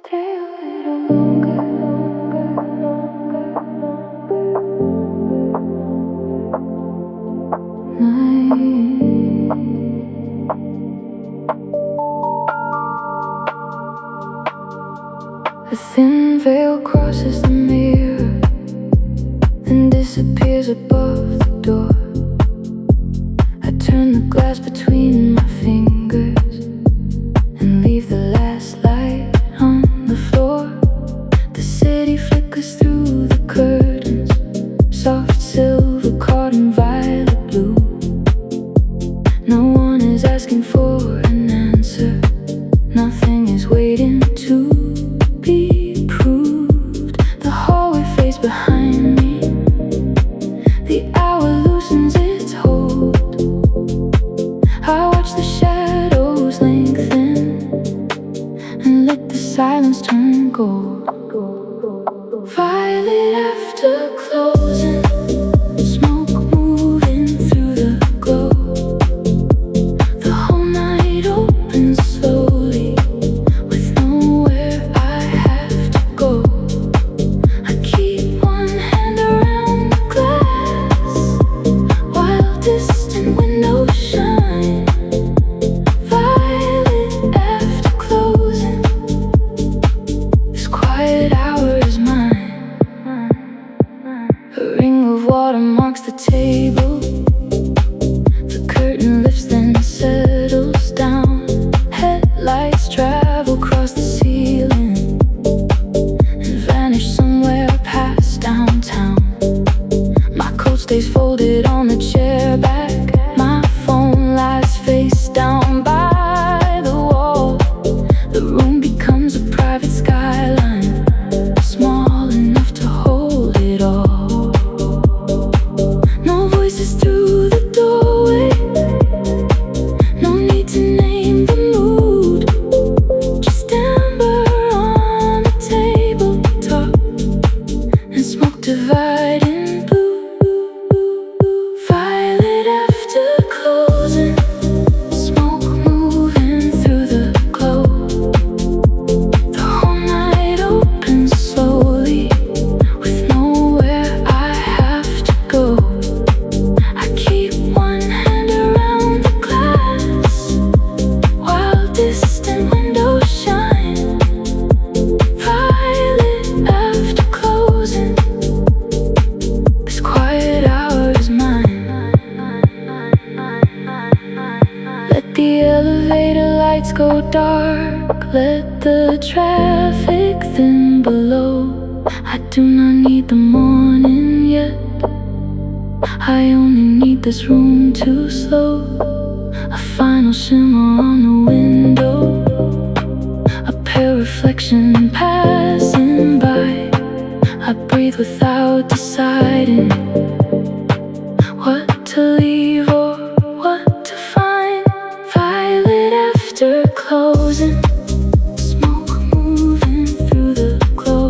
Stay a little longer. A thin veil crosses the mirror, then disappears above the door. I turn the glass between my fingers and leave the last light on the floor. The city flickers through the curtains, soft silver cotton violet blue. No one is asking for an answer, nothing is waiting to be proved. The hallway fades behind me, the hour loosens its hold. I watch the shadows lengthen and let the silence turn gold. Violet after closing, smoke moving through the glow. The whole night opens slowly, with nowhere I have to go. I keep one hand around the glass, while distant windows shine. Violet after closing, this quiet hour is mine. A ring of water marks the table. The curtain lifts then settles down. Headlights travel across the ceiling and vanish somewhere past downtown. My coat stays folded on the chair back. My phone lies face down by the wall. The room becomes a private skyline, small enough to hold it all. No voices through the doorway, no need to name the mood. Just amber on the tabletop and smoke dividing blue. Violet after closing, smoke moving through the glow. The whole night opens slowly, with nowhere I have to go. I keep one hand around the glass, while distant windows shine. Violet after closing, this quiet hour is mine. Let the elevator lights go dark, let the traffic thin below. I do not need the morning yet, I only need this room to slow. A final shimmer on the window, a pale reflection passing by. I breathe without deciding what to leave or what to find. Violet after closing, smoke moving through the glow.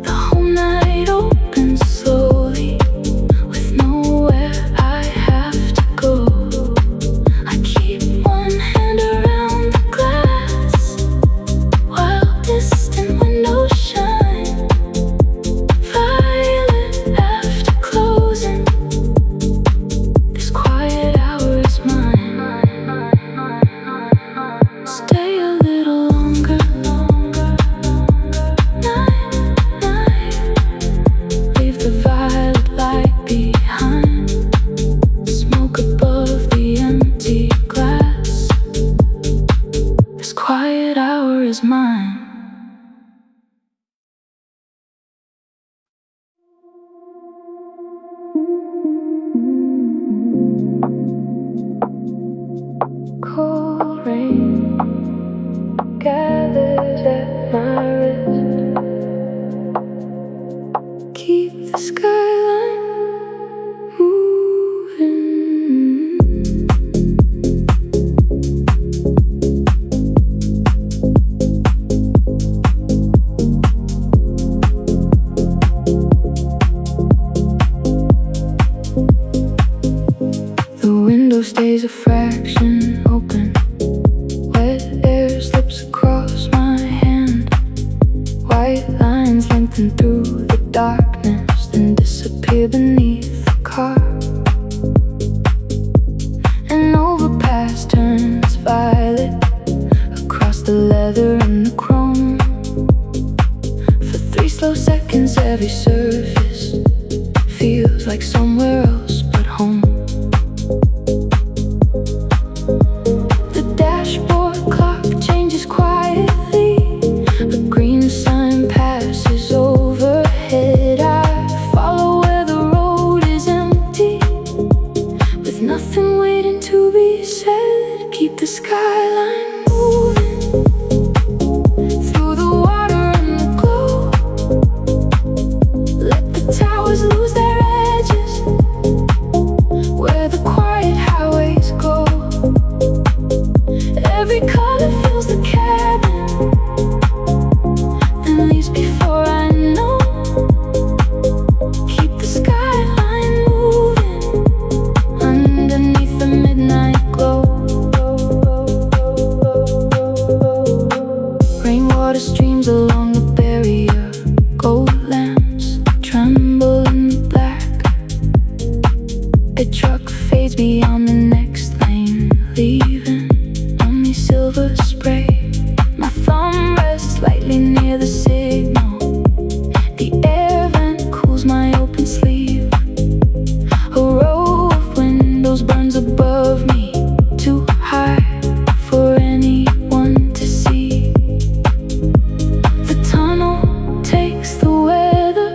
The whole night opens slowly, with nowhere I have to go. I keep one hand around the glass, while distant windows shine. Violet after closing, this quiet hour is mine. Stay a little longer. Night, night. Leave the violet light behind. Smoke above the empty glass. This quiet hour is mine. Cold rain gathers at my wrist. Keep the skyline moving. leather and the chrome. For 3 slow seconds every surface feels like somewhere else but home. The dashboard clock changes quietly. A green sign passes overhead. I follow where the road is empty, with nothing waiting to be said. Keep the skyline moving through the water and the glow. Let the towers lose their edges where the quiet highways go. Every color fills the cabin and leaves before I know. Keep the skyline moving underneath the midnight glow. Rainwater streams along the barrier. Gold lamps tremble in the black. A truck fades beyond the next lane, leaving only silver spray. My thumb rests lightly near the signal. The air vent cools my open sleeve. A row of windows burns above me, too high for anyone to see. The tunnel takes the weather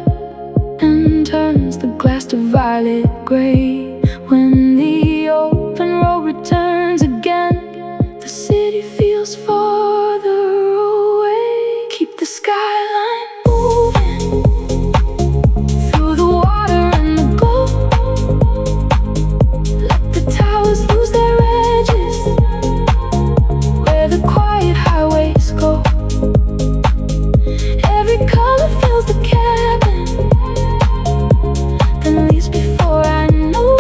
and turns the glass to violet gray. When the open road returns again, the city feels farther away. Keep the skyline moving through the water and the glow. Let the towers lose their edges where the quiet highways go. Every color fills the cabin, then leaves before I know.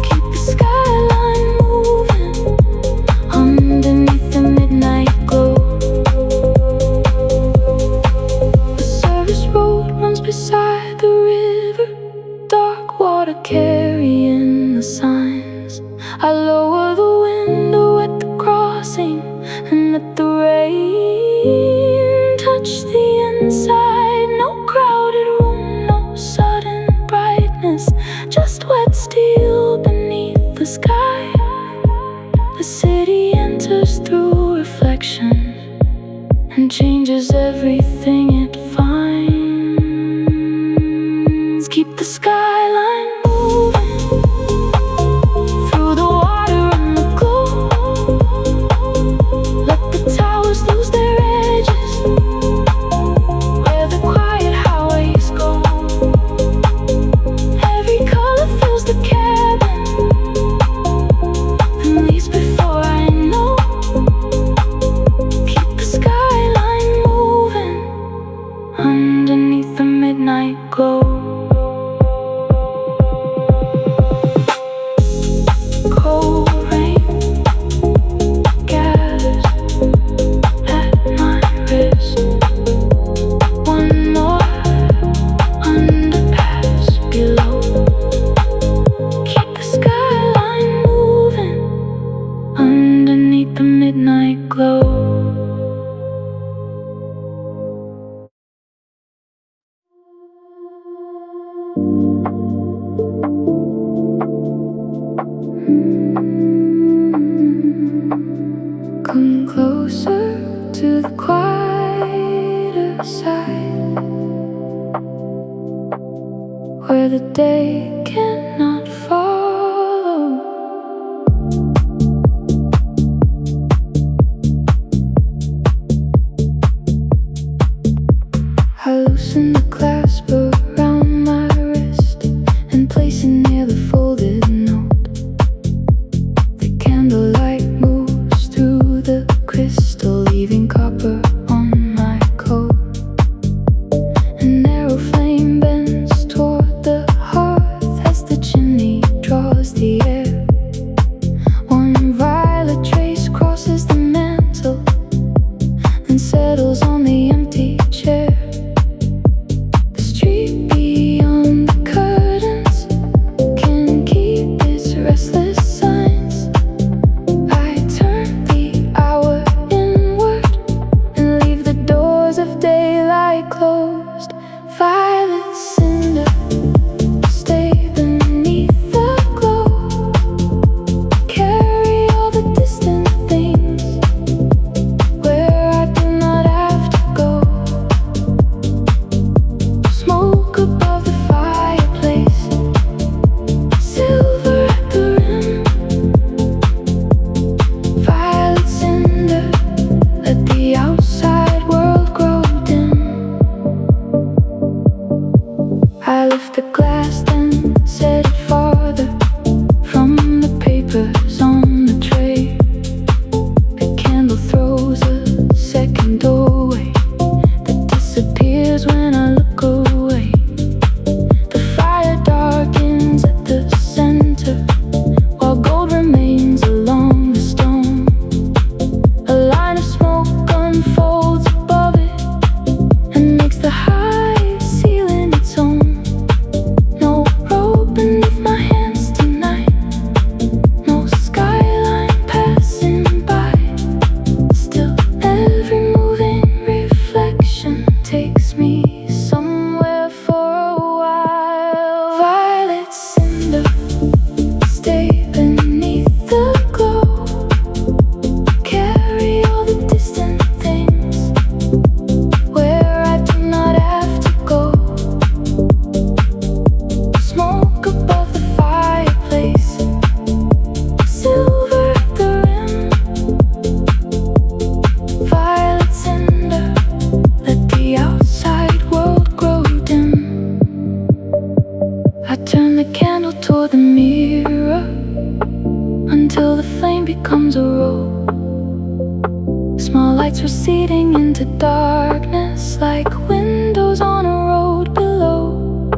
Keep the skyline moving underneath the midnight glow. The service road runs beside the river, dark water carrying the signs. I lower the window at the crossing and let the rain touch the inside. No crowded room, no sudden brightness, just wet steel beneath the sky. The city enters through reflection and changes everything it finds. Keep the skyline moving through the water and the glow. Let the towers lose their edges where the quiet highways go. Every color fills the cabin and leaves before I know. Keep the skyline moving underneath the midnight glow. Cold rain gathers at my wrist. One more underpass below. Keep the skyline moving underneath the midnight glow. Come closer to the quieter side, where the day cannot follow. I loosen the clasp around my wrist and place it near the folded note. The candlelight moves through the crystal, leaving copper on my coat. A narrow flame bends toward the hearth, lights receding into darkness like windows on a road below.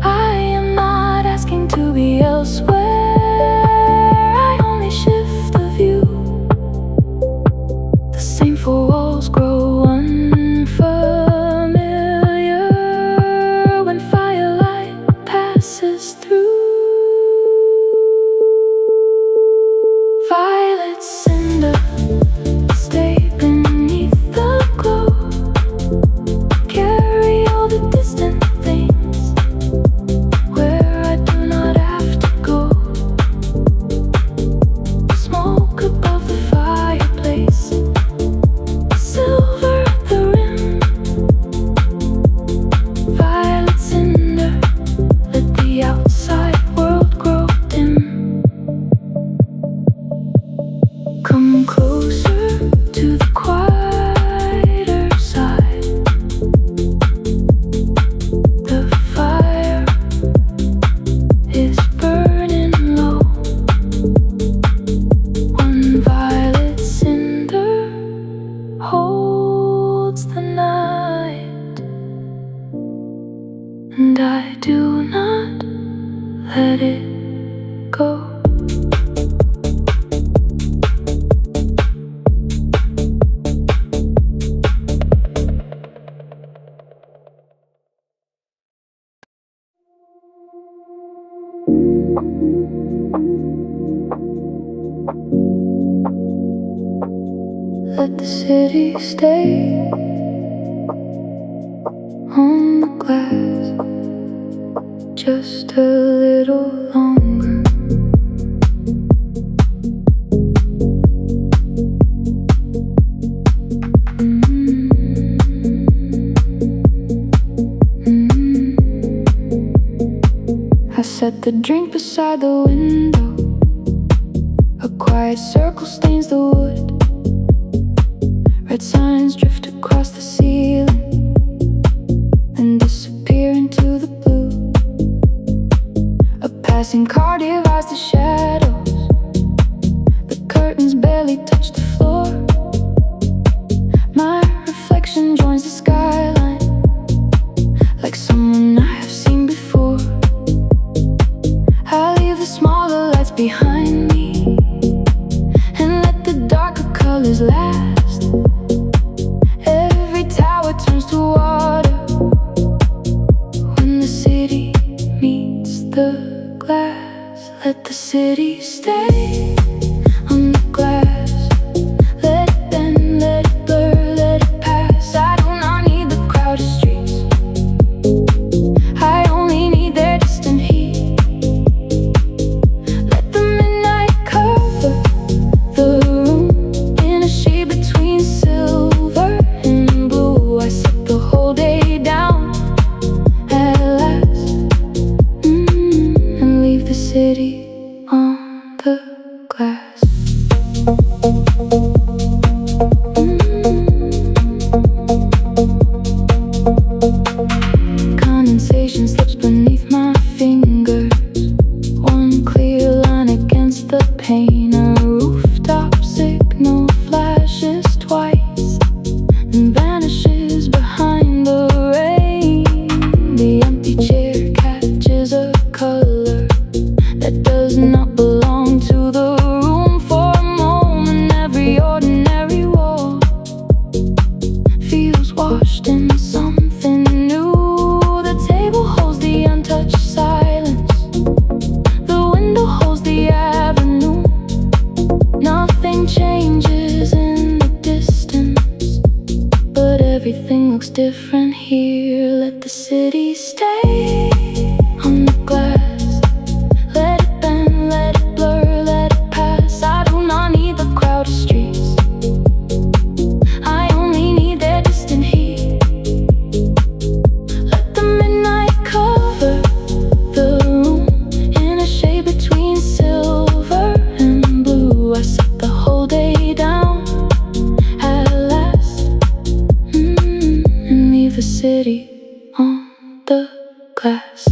I am not asking to be elsewhere, I only shift the view. The same four walls grow unfamiliar when firelight passes through. Violet cinder, stay beneath the glow. Carry all the distant things where I do not have to go. Smoke above the fireplace, silver at the rim. Violet cinder, let the outside world grow dim. Come closer to the quieter side. The fire is burning low. One violet cinder holds the night, and I do not let it go. Let the city stay on the glass just a little longer. I set the drink beside the window. A quiet circle stains the wood. Red signs drift across the ceiling and disappear into the blue. A passing car divides the shadows. The curtains barely touch the floor. My reflection joins the skyline like someone I have seen before. I leave the smaller lights behind me and let the darker colors last. Every tower turns to water when the city meets the glass. Let the city stay on the glass. Let it bend, let it blur, let it pass. I do not need the crowded streets, I only need their distant heat. Let the midnight cover the room in a shade between silver and blue. I set the whole day down at last, and leave the city on the glass. Condensation slips beneath my fingers, one clear line against the pane. A rooftop signal flashes twice and vanishes behind the rain. The empty chair catches a color that does not belong to the room. For a moment, every ordinary wall feels washed in something new. The table holds the untouched silence, the window holds the avenue. Nothing changes in the distance, but everything looks different here. Let the city stay on the glass. Let it bend, let it blur, let it pass. I do not need the crowded streets, I only need their distant heat. Let the midnight cover the room in a shade between silver and blue. I set the whole day down at last, and leave the city on the glass.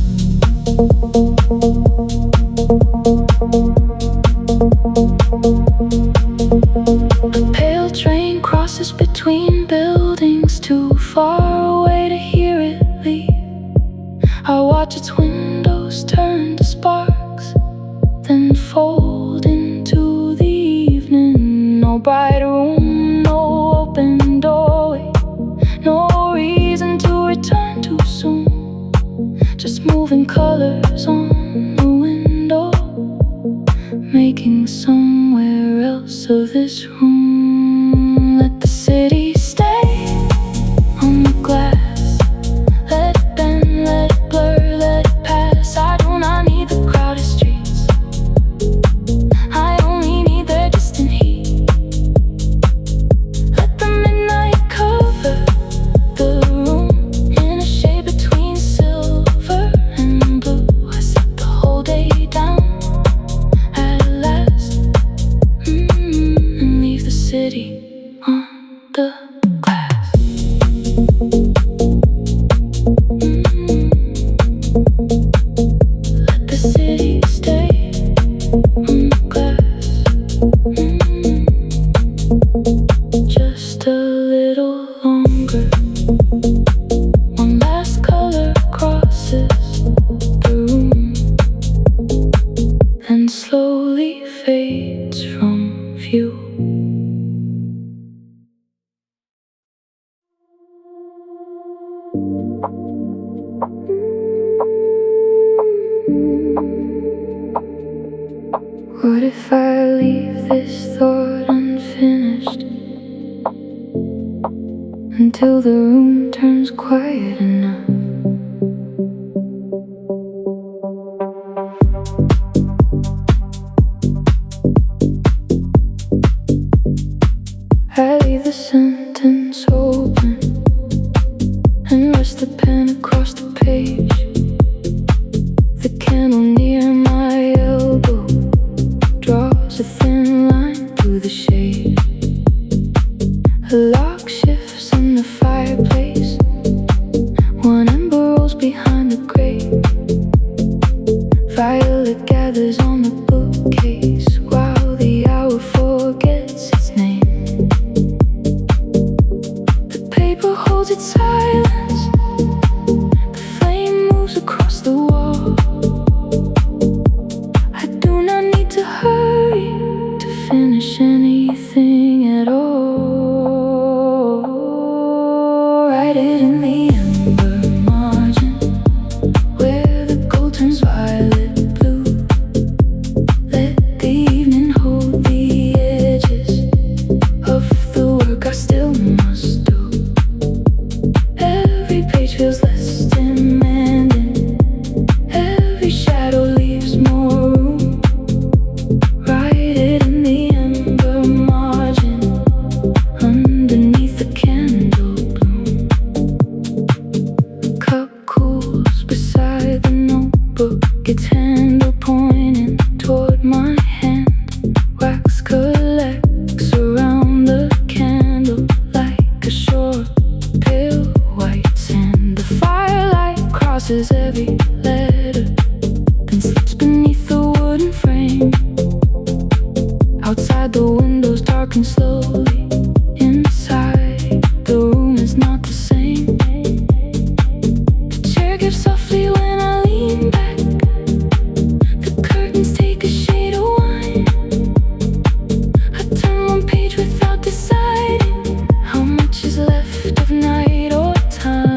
A pale train crosses crosses between buildings, too far away to hear it leave. I watch its windows turn to sparks, then fold into the evening. No bright room, no open doorway, no reason to return too soon. Just moving colors on the window, making somewhere else of this room. Let the city stay on the glass. Let it bend, let it blur, let it pass. I do not need the crowded streets, I only need their distant heat. Let the midnight cover the room in a shade between silver and blue. I set the whole day down at last, and leave the city on the glass. Let the city stay on the glass. Just a little longer. One last color crosses the room, then slowly fades from view. What if I leave this thought unfinished until the room turns quiet enough? I leave the sentence open and rest the pen across the page. The candle near my elbow draws a thin line through the shade. A lock shifts in the fireplace, one ember rolls behind the grate. Violet gathers on the bookcase while the hour forgets its name. The paper holds its silence, the flame moves across the wall. I do not need to hurry to finish anything at all. Write it in the ember margin, where the gold turns violet blue. Let the evening hold the edges of the work I still must do. Every page feels less demanding, every shadow leaves more room. Write it in the ember margin, underneath the candle bloom. Cup cools beside the notebook, its handle pointing toward my hand. Wax collects around the candle like a short, pale white sand. The firelight crosses every letter, then slips beneath the wooden frame. Outside the windows darken slowly, inside the room is not the same. The chair gives softly when I lean back, the curtains take a shade of wine. I turn one page without deciding how much is left of night or time.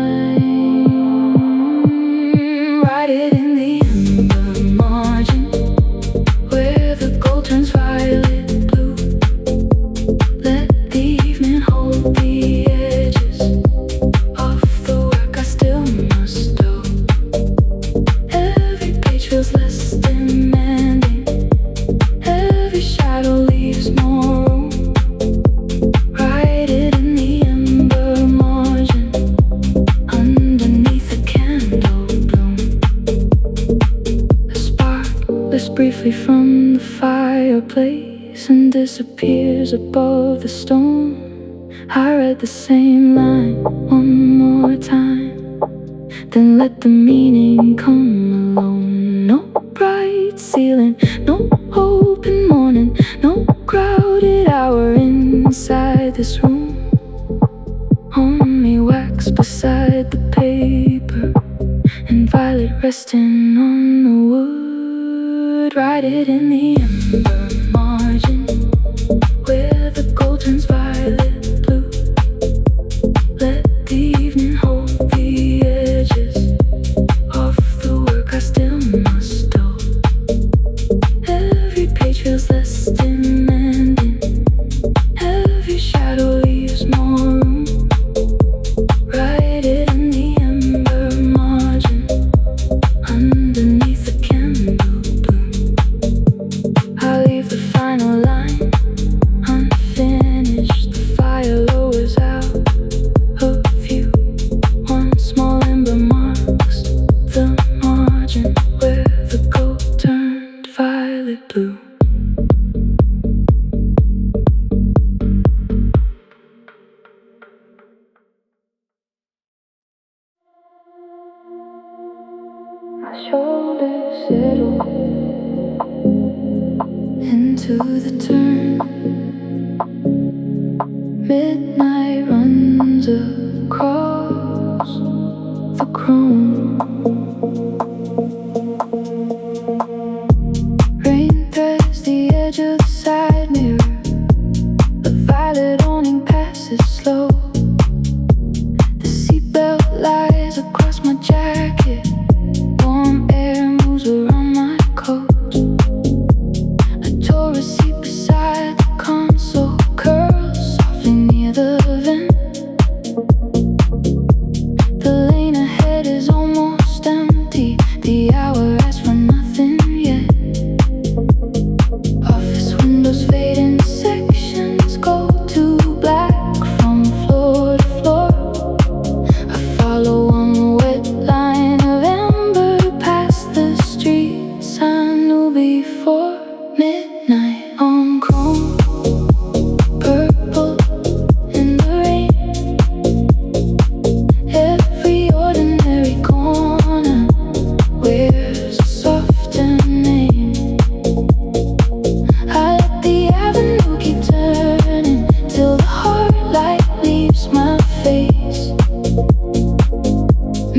Write it in the ember margin, where the gold turns violet blue. Let the evening hold the edges of the work I still must do. Every page feels less demanding, every shadow leaves more room. Write it in the ember margin, underneath the candle bloom. A spark lifts briefly from the fireplace and disappears above the stone. I read the same line one more time, then let the meaning come alone. No bright ceiling, no open morning, no crowded hour inside this room. resting on the wood. Write it in the ember margin, where the gold turns violet blue. Let the evening hold the edges of the work I still must do. Every page feels less demanding, every shadow leaves more room. Write it in the ember margin, underneath the candle bloom. I leave the final line unfinished, the fire lowers out of view. One small ember marks the margin, where the gold turned violet blue. My shoulders settle into the turn. Midnight runs across the chrome. Rain threads the edge of the side mirror. The violet awning passes slow. The seatbelt lies across my jacket. Warm air moves around my coat. I tore a seat beside the console, curls softly near the vent. The lane ahead is almost empty. The hour asks for nothing yet. Office windows fade in sections, go to black from floor to floor. I follow one wet line of ember past the streets I knew before. Midnight on chrome, purple in the rain. Every ordinary corner wears a softer name. I let the avenue keep turning till the hard light leaves my face.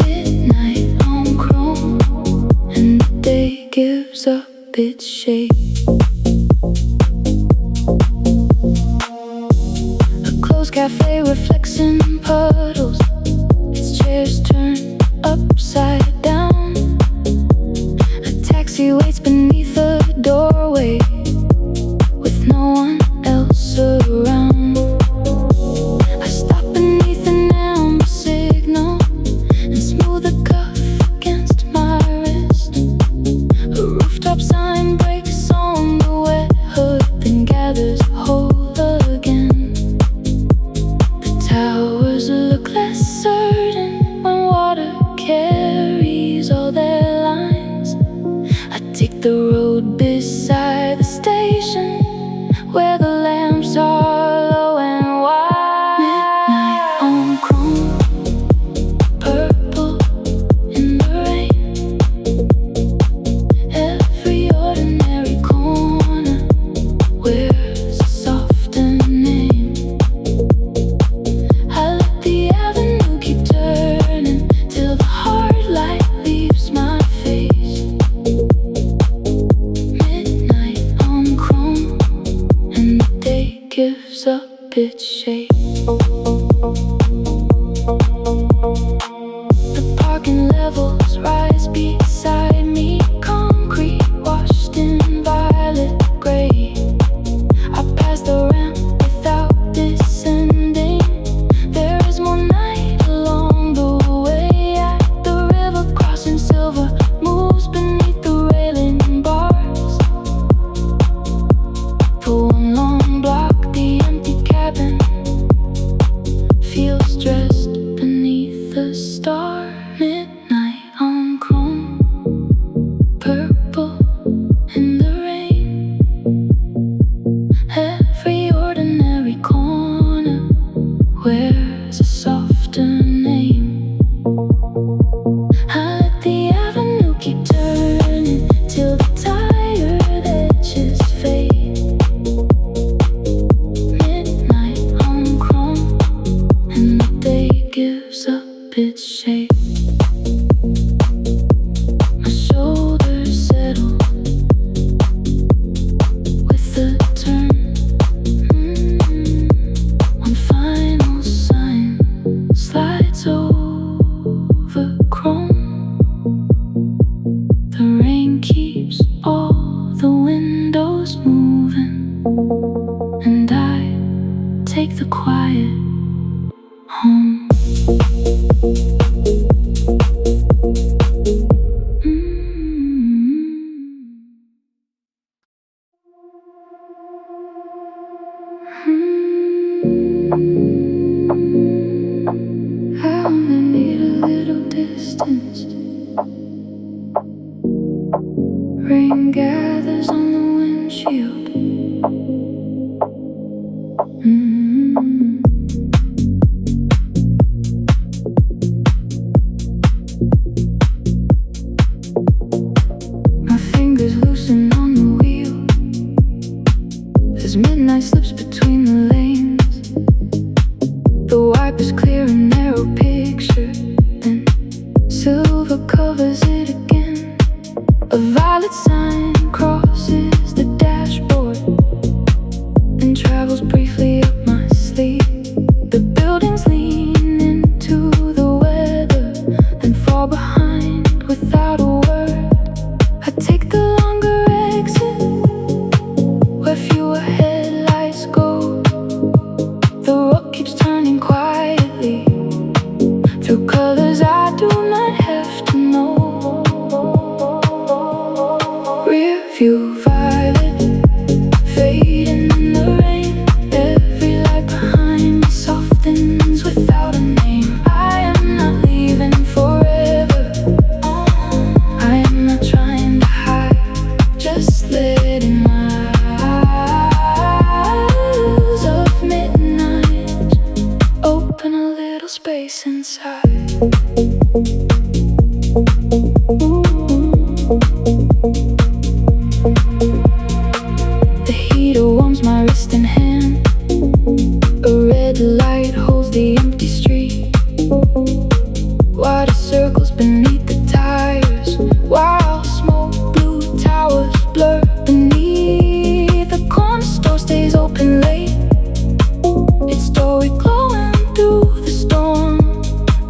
Midnight on chrome, and the day gives up its shape. A closed cafe reflects in puddles, its chairs turn upside down. A taxi waits beneath a doorway with no one else around. I stop beneath an amber signal and smooth the cuff against my wrist. A rooftop sign breaks on the wet hood, then gathers whole again. The towers look less certain when water carries all their lines. I take the road beside the station, where the lamps are low and wide. Midnight on chrome, purple in the rain. Every ordinary corner wears a softer name. I let the avenue keep turning till the hard light leaves my face. Midnight on chrome, and the day gives up its shape. The parking levels rise beside me, concrete washed in violet gray. I pass the ramp without descending. There is more night along the way. At the river crossing, silver moves beneath the railing bars. For one long block, the empty cabin feels dressed beneath the star. Midnight on chrome, purple in the rain. Every ordinary corner wears a softer name. I let the avenue keep turning till the tired edges fade. Midnight on chrome, and the day it home. I only need a little distance. Rain gathers on the windshield. My fingers loosen on the wheel as midnight slips between the lanes. The wipers clear a narrow picture, then silver covers it again. A violet sign crosses the dashboard and travels briefly up my sleeve. The buildings lean into the weather and fall behind without a word. I take the longer exit where fewer headlights go. The road keeps turning quietly through colors I do not have to know. Rearview violet, fading in the rain. Every light behind me softens without a name. I am not leaving forever. I am not trying to hide, just letting my eyes of midnight open a little space inside. The heater warms my wrist and hand. A red light holds the empty street. Water circles beneath the tires, while smoke blue towers blur beneath. The corner store stays open late, its doorway glowing through the storm.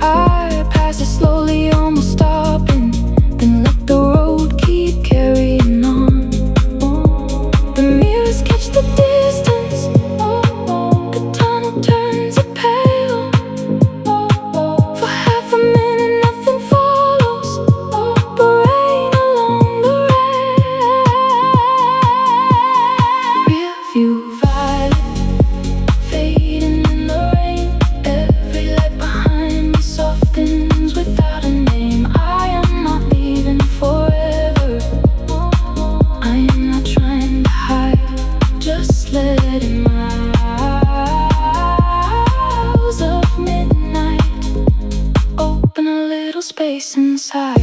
I pass it slowly, almost stopping, then let the road keep carrying on. The mirrors catch the distance, the tunnel turns a pale. For half a minute nothing follows, but rain along the rail. Rearview violet, fading in the rain. Every light behind me softens without a name. I am not leaving forever. I am not trying to hide, just letting my eyes of midnight open a little space inside.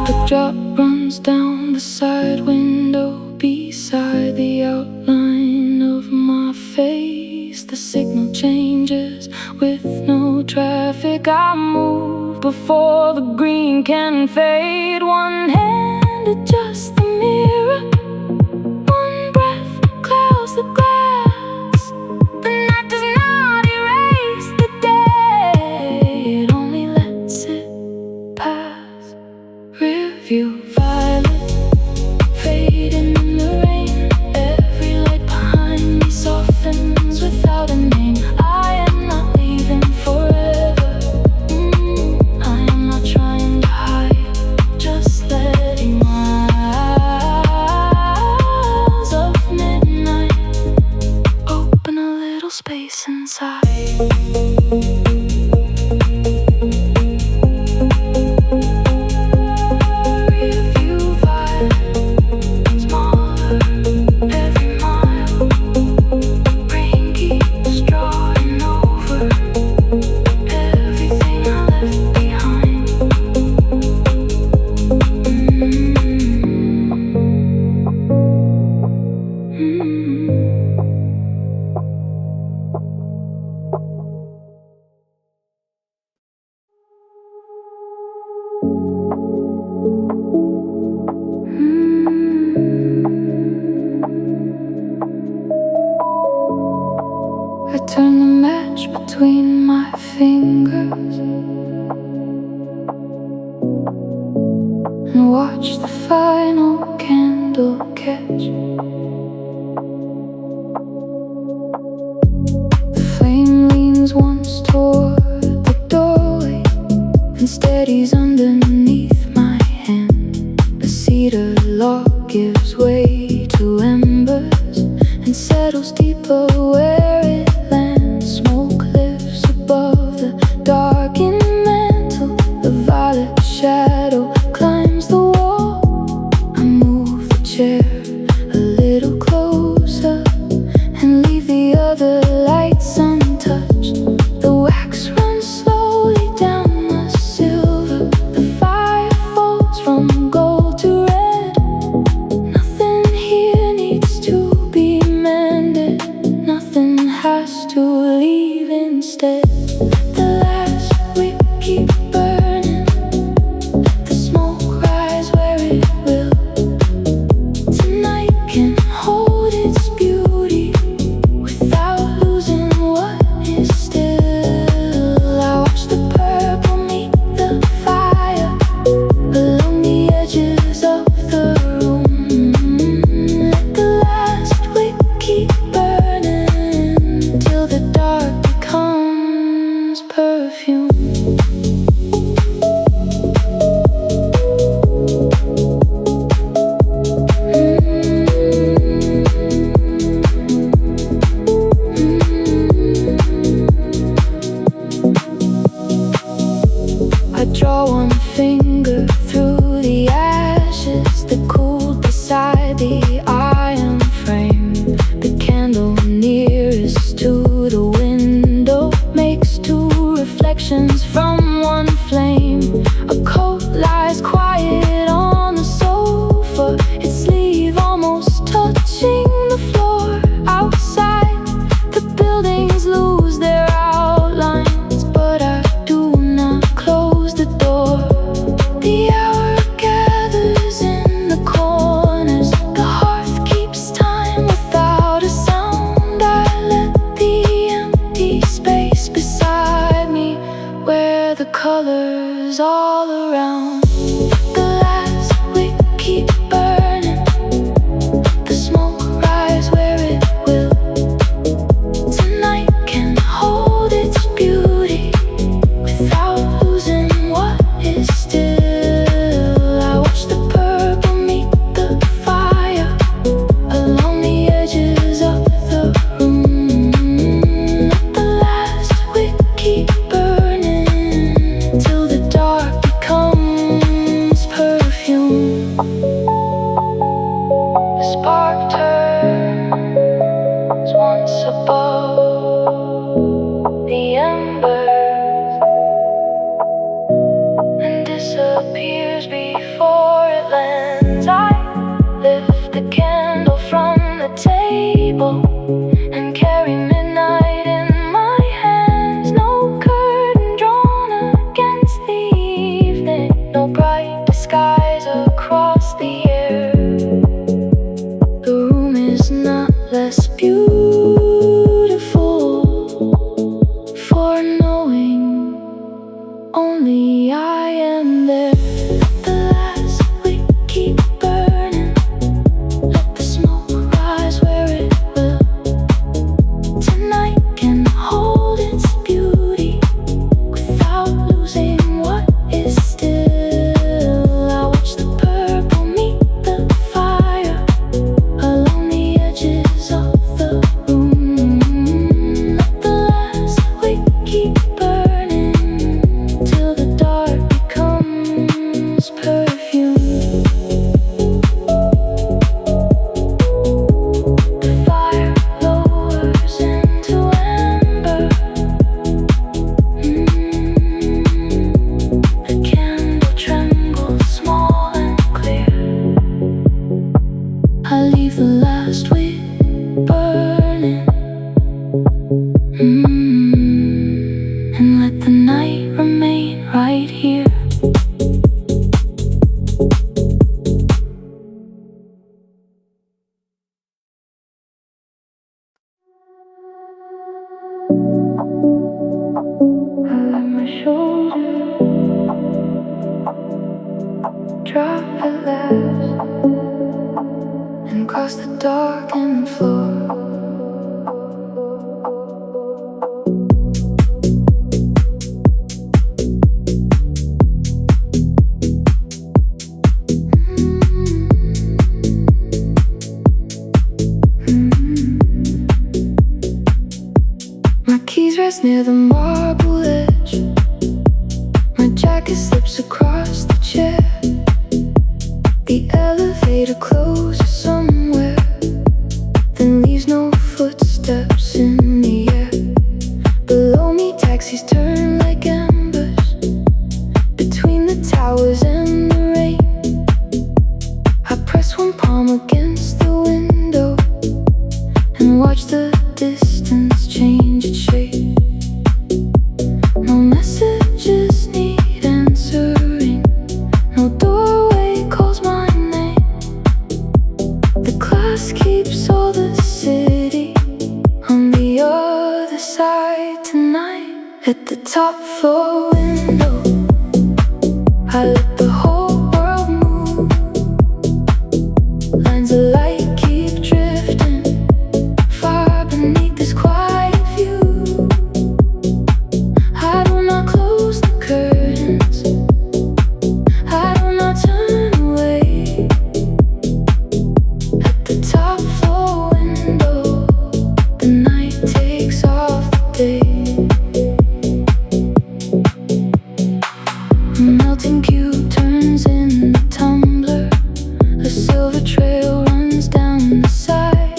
A drop runs down the side window beside the outline of my face. The signal changes with no traffic. I move before the green can fade. One hand adjusts the mirror, one breath clouds the glass. The night does not erase the day, it only lets it pass. Rearview violet, fading in the rain. Every light behind me softens without a name. I am not leaving forever. I am not trying to hide, just letting my gives way to embers and settles deeper where it lands. Smoke lifts above the darkened mantle. The violet shadow climbs the wall. I move the chair a little closer and leave the other lights untouched. The wax runs slowly down the silver. The fire falls from gold to red. Nothing here needs to be mended. Nothing has to leave instead. The last wick keep burning. Let the smoke rise where it will. Tonight can hold its beauty without losing what is still. I watch the purple meet the fire along the edges of the room. Let the last wick keep burning till the dark becomes perfume. I draw one finger through the ashes that cooled beside the iron frame. The candle nearest to the window makes two reflections from one flame. A coat lies quiet on the sofa, its sleeve almost touching the floor. Outside, the buildings lose their outlines, but I do not close the door. The hour gathers in the corners. The hearth keeps time without a sound. I let the empty space beside me wear the colors all around. The last wick keep burning. The smoke rise where it will. Tonight can hold its beauty without losing what is still. I watch the purple meet the fire along the edges of the room. Let the last wick keep burning till the dark becomes perfume. The spark turns once above the embers and disappears before it lands. I lift the candle from the table and carry midnight in my hands. No curtain drawn against the evening, no bright disguise across the air. The room is not less beautiful for knowing only I am there. Let the last wick keep burning. Let the smoke rise where it will. Tonight can hold its beauty without losing what is still. I watch the purple meet the fire along the edges of the room. Let the last wick keep burning till the dark becomes perfume. The fire lowers into ember. The candle trembles small and clear. I leave the last wick burning, and let the night remain right here. I let my shoulders drop at last and cross the darkened floor. near the marble edge. My jacket slips across the chair. The elevator closes somewhere, then leaves no footsteps in the air. Below me taxis turn like embers between the towers and the rain. I press one palm against the window and watch the distance change its shape. No messages need answering, no doorway calls my name. The glass keeps all the city on the other side tonight. At the top floor window, I let the whole world move. Lines of light keep drifting far beneath this quiet view. I do not close the curtains, I do not turn away. At the top floor window, the night takes off the day. A melting cube turns in the tumbler, a silver trail runs down the side.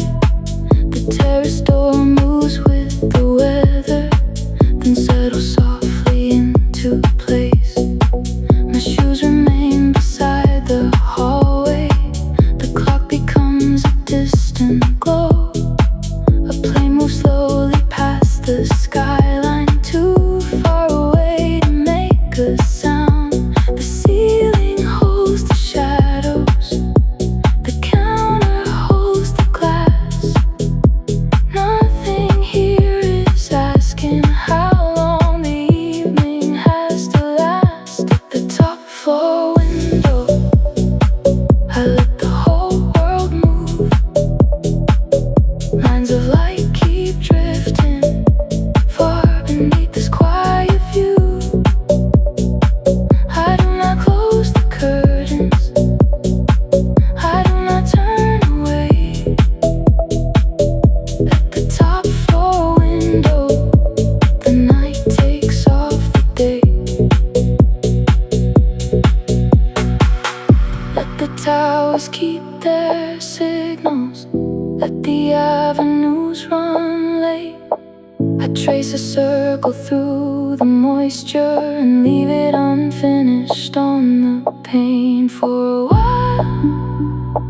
The terrace door moves with the weather, then settles softly into place. My shoes remain beside the hallway. The clock becomes a distant glow. A plane moves slowly past the skyline, too far away to make a sound. The ceiling holds the shadows, the counter holds the glass. Nothing here is asking how long the evening has to last. At the top floor window, I let the whole world move. Lines of light keep drifting far beneath this quiet view. I do not close the curtains, I do not turn away. At the top floor window, the night takes off the day. Let the towers keep their signals, let the avenues run late. I trace a circle through the moisture and leave it unfinished on the pane. For a while,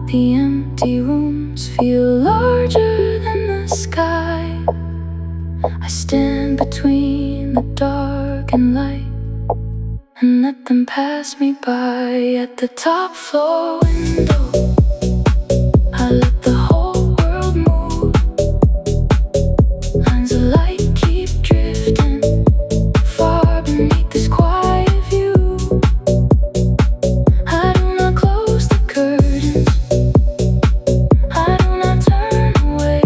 the empty rooms feel larger than the sky. I stand between the dark and light and let them pass me by. At the top floor window, I let the whole world move. Lines of light keep drifting far beneath this quiet view. I do not close the curtains, I do not turn away.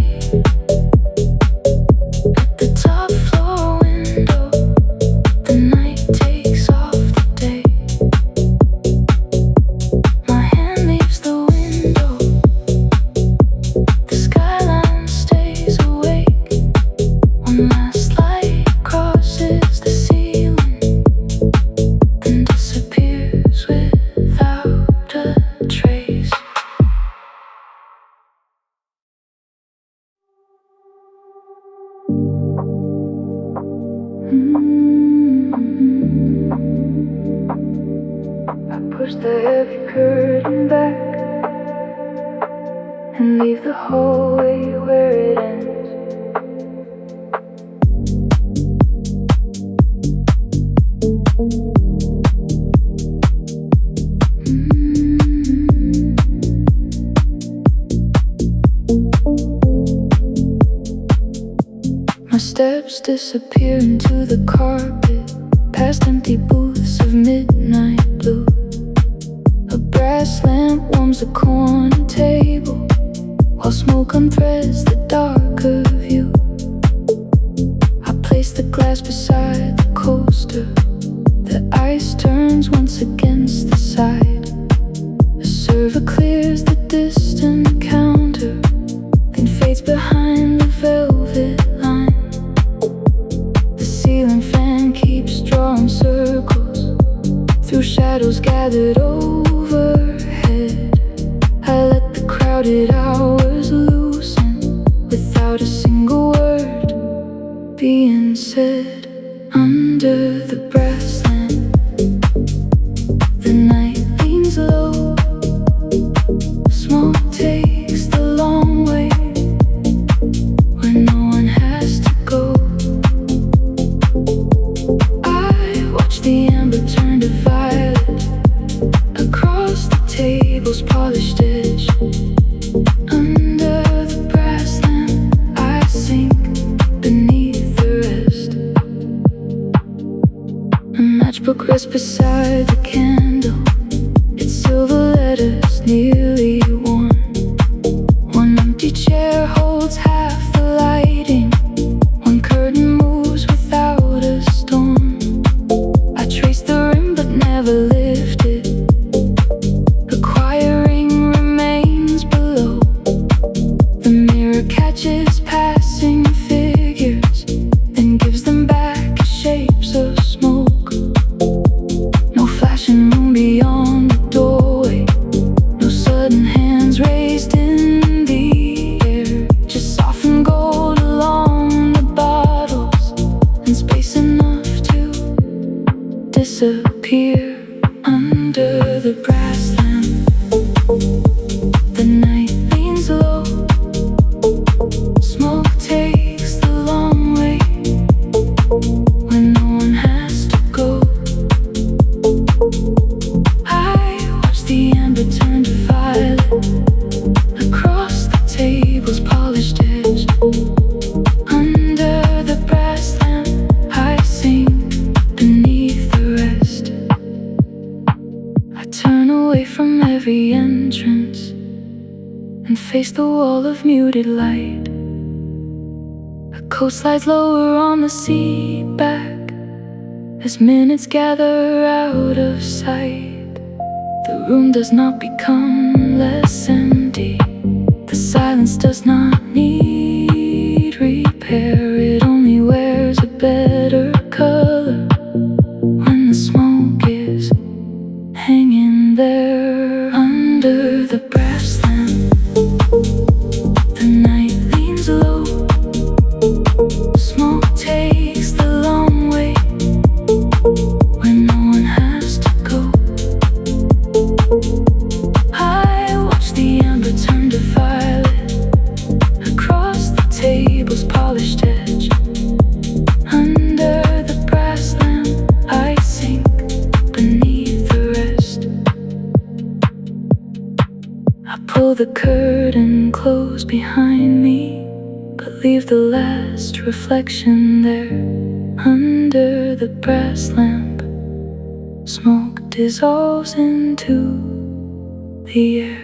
At the top floor window, the night takes off the day. My hand leaves the window, the skyline stays awake. One last light crosses the ceiling, then disappears without a trace. I push the heavy curtain back and leave the hallway where it ends. My steps disappear into the carpet, past empty booths of midnight blue. A brass lamp warms a corner table, while smoke unthreads the darker view. I place the glass beside the coaster, the ice turns once against the side. A server clears the distant counter, then fades behind the velvet line. The gathered overhead. I let the crowded hours loosen without a single word being said. Under the brass lamp, the night leans low. Smoke takes the long way where no one has to go. I watch the amber turn to violet across the table's polished edge. Under the brass lamp, I sink beneath the rest. A matchbook rests beside the candle, its silver letters nearly worn. One empty chair holds half the lighting. One curtain moves without a storm. I trace the rim but never lift it. The choir ring remains below. The mirror catches passing figures, then gives them back as shapes of smoke. No flashing room beyond the doorway, no sudden hands raised in the air. Just softened gold along the bottles, and space enough to disappear. Under the brass lamp, the night leans low. Smoke takes the long way when no one has to go. I watch the amber turn to violet across the table's polished edge. Under the brass lamp, I sink beneath the rest. I turn away from every entrance and face the wall of muted light. A coat slides lower on the seat back as minutes gather out of sight. The room does not become less empty. The silence does not need repair. It only wears a better color when the smoke is hanging there. Under the brass lamp, the night leans low. Smoke takes the long way where no one has to go. I watch the amber turn to violet across the table's polished edge. Under the brass lamp, I sink beneath the rest. I pull the curtain close behind me, but leave the last reflection there. Under the brass lamp, smoke dissolves into the air.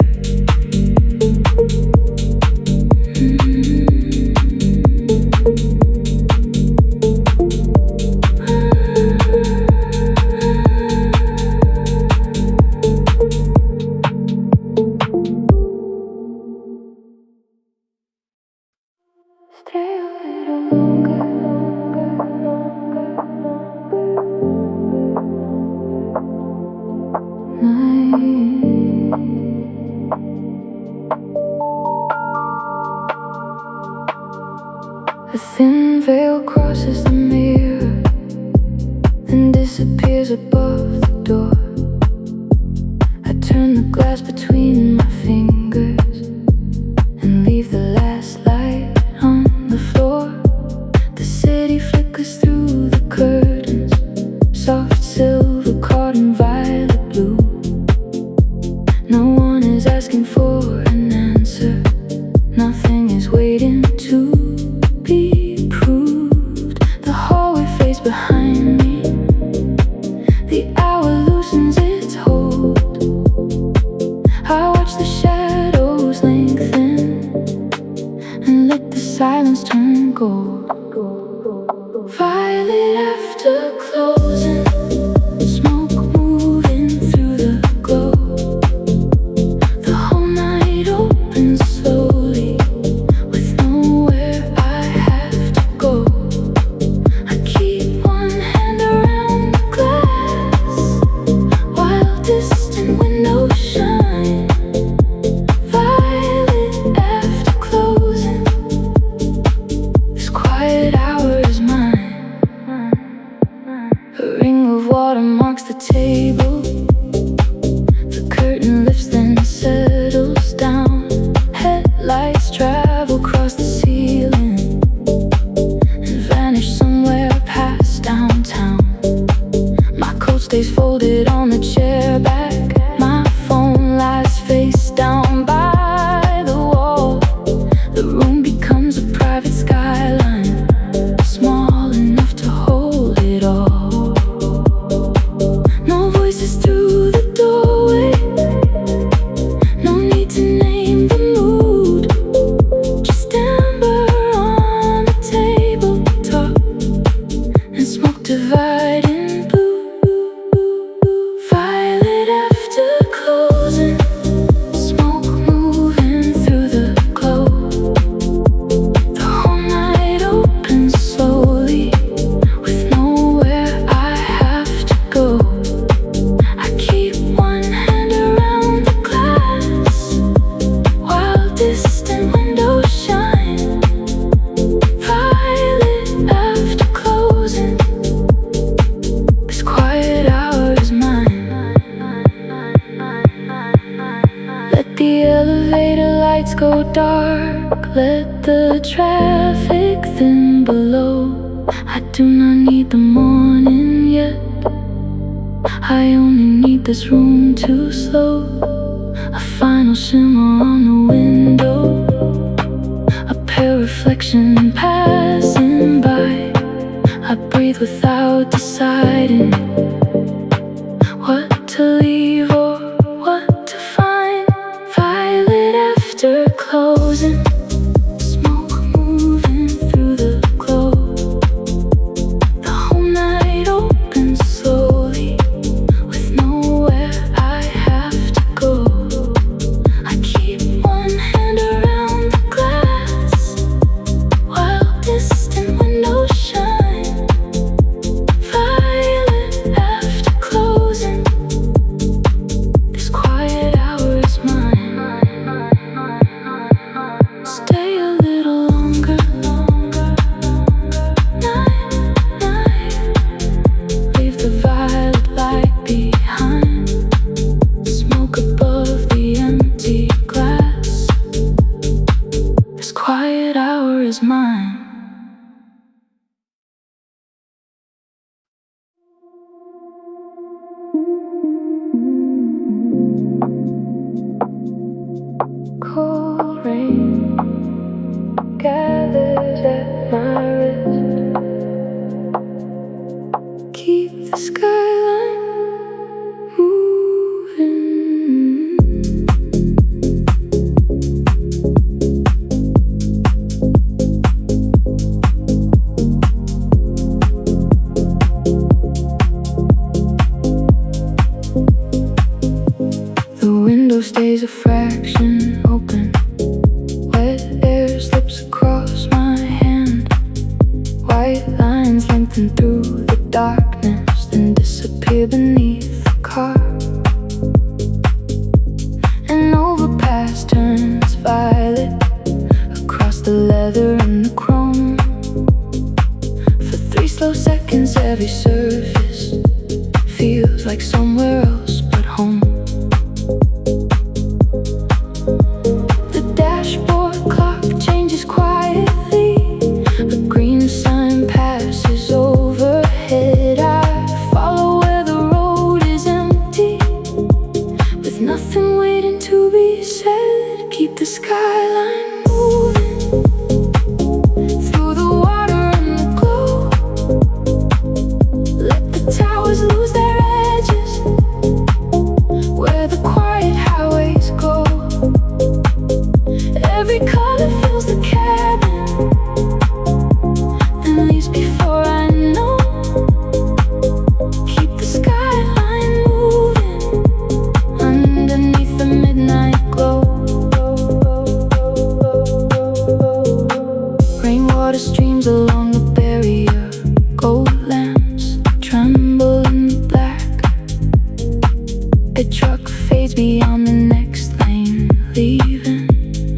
Stay a little longer. A thin veil crosses the mirror, then disappears above the door. I turn the glass between my fingers and leave the last light on the floor. The city flickers through the curtains, soft silver caught in violet blue. No one is asking for an answer, nothing is waiting to be proved. The hallway fades behind me, the hour loosens its hold. I watch the shadows lengthen and let the silence turn gold. Violet after closing, smoke moving through the glow. The whole night opens slowly, with nowhere I have to go. I keep one hand around the glass while this go dark, let the traffic thin below. I do not need the morning yet, I only need this room to slow. A final shimmer on the window, a pale reflection passing by. I breathe without deciding what to leave or what to find. Violet after closing, smoke moving through the glow. The whole night opens slowly, with nowhere I have to go. I keep one hand around the glass, while distant windows shine. Violet after closing, this quiet hour is mine. Stay a little longer, night, leave the violet light behind. Smoke above the empty glass, this quiet hour is mine. Cold rain gathers at my wrist. Keep the skyline moving. The window stays a fraction open. Wet air slips across my hand. White lines lengthen through the darkness, then disappear beneath the car. An overpass turns violet across the leather and the chrome. For 3 slow seconds, every surface feels like somewhere else but home. The dashboard clock changes quietly, a green sign passes overhead. I follow where the road is empty, with nothing waiting to be said. Keep the skyline moving through the water and the glow. Let the towers lose their edges, where the quiet highways go. Every color fills the cabin, then leaves before I know. Keep the skyline moving underneath the midnight glow. Rainwater streams along the barrier, gold lamps tremble in the black. A truck fades beyond the next lane, leaving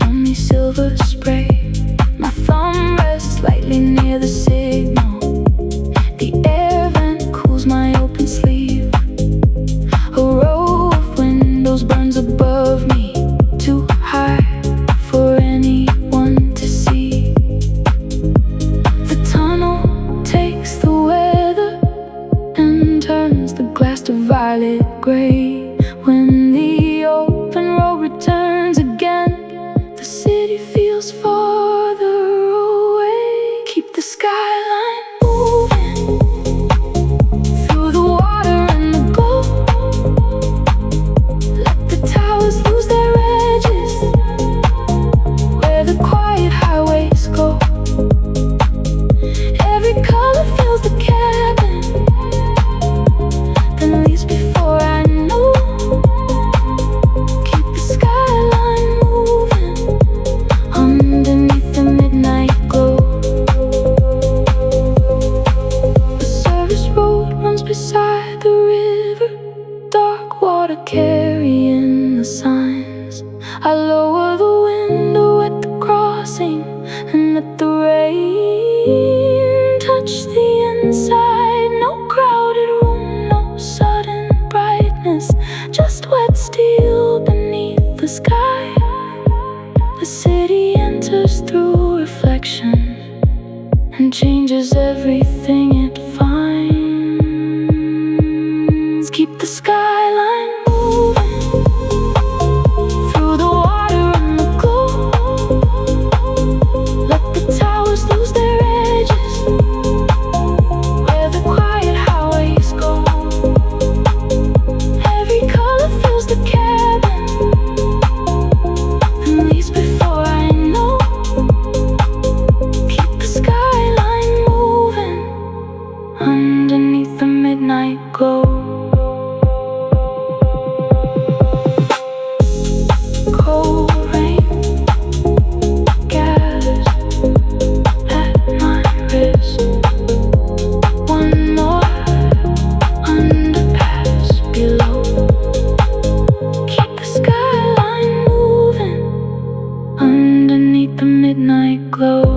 only silver spray. My thumb rests lightly near the signal, the air vent cools my open sleeve. A row of windows burns above me, too high for anyone to see. The tunnel takes the weather and turns the glass to violet gray. When the open road returns again, the city feels farther away. Keep the skyline moving through the water and the glow. Let the towers lose their edges, where the quiet highways go. Every color fills the cabin, then leaves before I know. Keep the skyline moving underneath the midnight glow. The service road runs beside the river, dark water carrying the signs. I lower the window at the crossing and let the rain touch the inside. No crowded room, no sudden brightness, just wet steel beneath the sky. The city enters through reflection and changes everything it finds. Keep the skyline moving through the water and the glow. Let the towers lose their edges where the quiet highways go. Every color fills the cabin and leaves before I know. Keep the skyline moving underneath the midnight glow. Cold rain gathers at my wrist. One more underpass below. Keep the skyline moving underneath the midnight glow.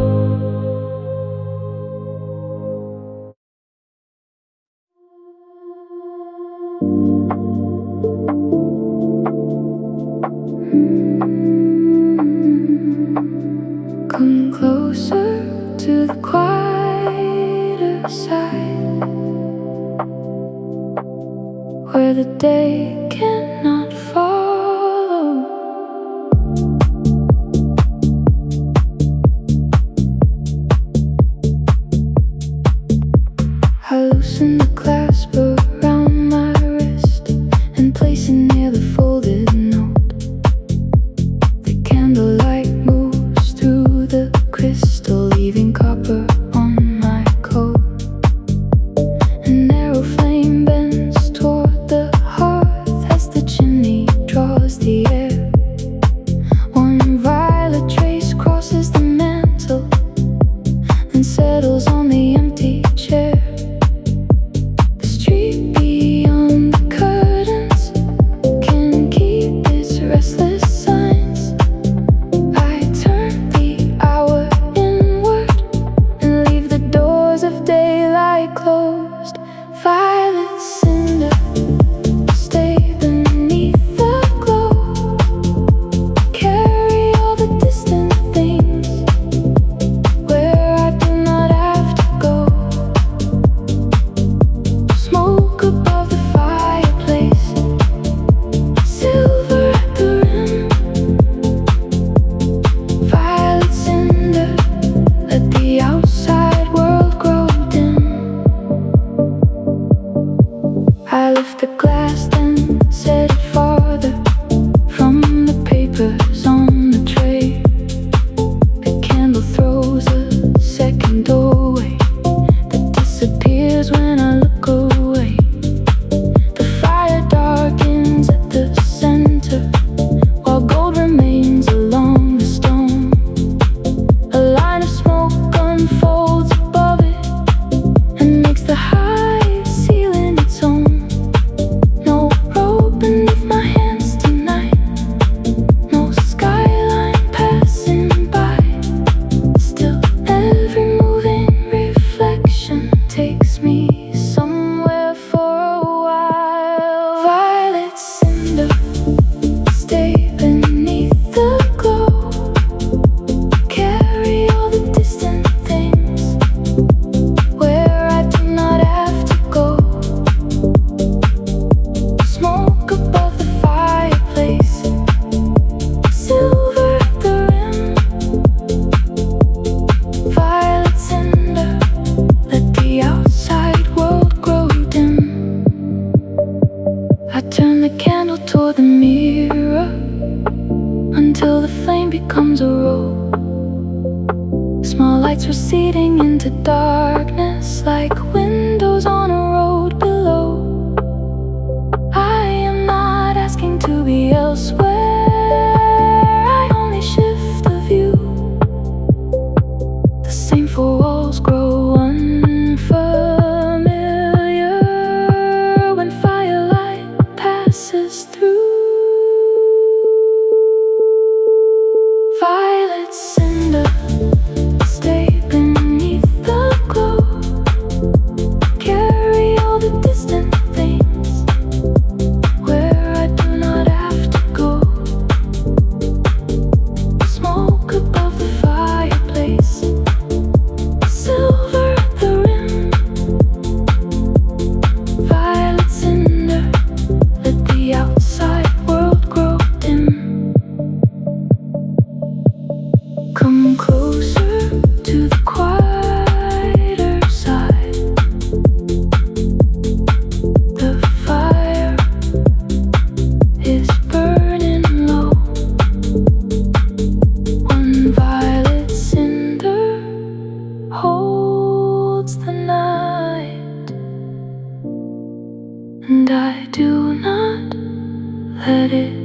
Come closer to the quieter side, where the day cannot follow. I loosen the clasp around my wrist and place it near the folded note. The candlelight moves through the crystal, leaving copper on my coat. An arrow flame bends toward the hearth as the chimney draws the air. One violet trace crosses the mantle and settles on the empty chair. The street beyond the curtains can keep its restless signs. I turn the hour inward and leave the doors of daylight closed. Violet cinder, stay beneath the glow. Carry all the distant things where I do not have to go. Smoke above the fireplace, silver at the rim. Violet cinder, let the outside world grow dim. I lift the glass, then set it farther from the papers on the tray. The candle throws a second doorway that disappears when I look away. The fire darkens at the center while gold remains along the stone. A line of smoke unfolds above it and makes the high ceiling its own. No rope beneath my hands tonight, no skyline passing by. Still, every moving reflection takes me somewhere for a while. Violet cinder, stay beneath the glow. Carry all the distant things where I do not have to go. Smoke above the fireplace, silver at the rim. Violet cinder, let the outside world grow dim. I turn the candle toward the mirror until the flame becomes a rope. Small lights receding into darkness like windows on a road below. I am not asking to be elsewhere, I only shift the view. The same four walls grow unfamiliar when firelight passes through. Violet cinder, stay beneath the glow. holds the night, and I do not let it